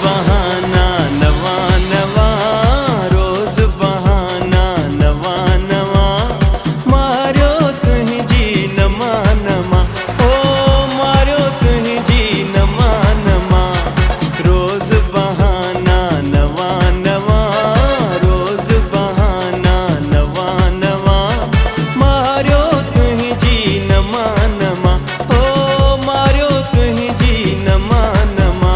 बहाना नवा नवा, रोज बहाना नवा नवा, मारो तुही जी नमा नमा, ओ मारो तुही जी नमा नमा। रोज बहाना नवा नवा, रोज बहाना नवा नवा, मारो तुही जी नमा नमा, ओ मारो तुही जी नमा नमा।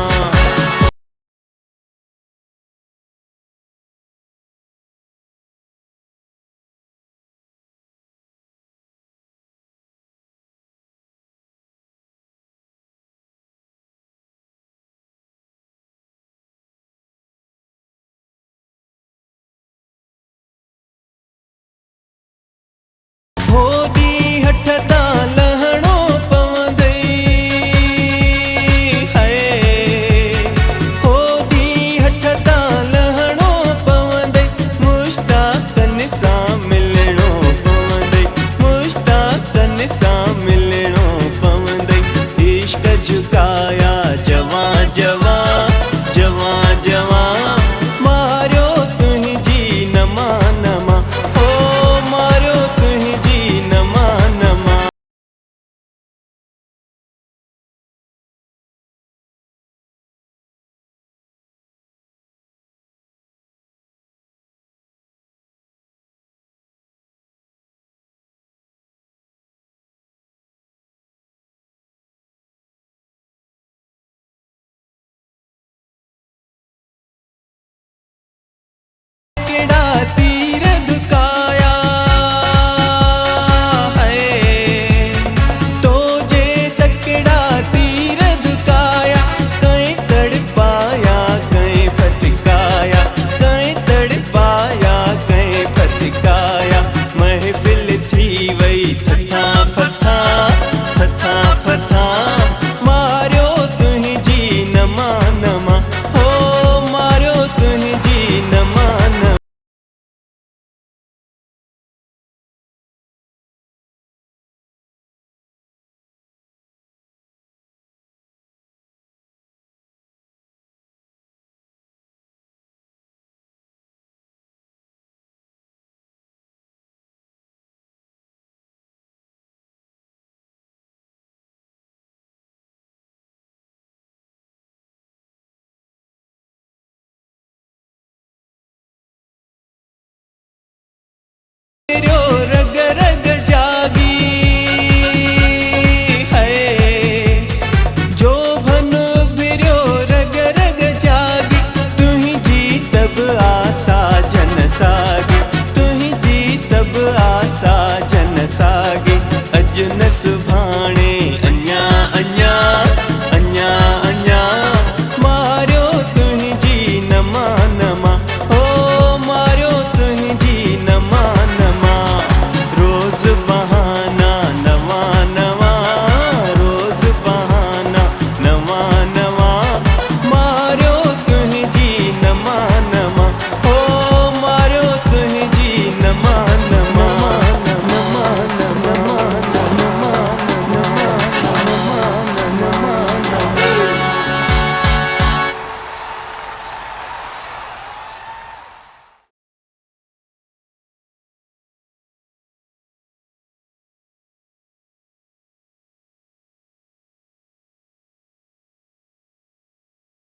होदी हटदा लहणो पवंदई, हाय होदी हटदा लहणो पवंदई, मुश्ताकन सां मिलणो पवंदई, मुश्ताकन सां मिलणो पवंदई। इश्क झुकाया जवा जवा, जवा जवा, मारियो तुही जी नमा नमा, ओ मारियो तुही जी नमा नमा। केड़ा तीर दुकाया है, तो जे तकड़ा तीर दुकाया, कहीं तड़पाया कहीं फटकाया, कहीं तड़पाया कहीं फटकाया। महफिल थी वही फथा फथा, फथा फथा, मारियो तुही जी नमा नमा, हो मारियो तुही जी नमा नमा।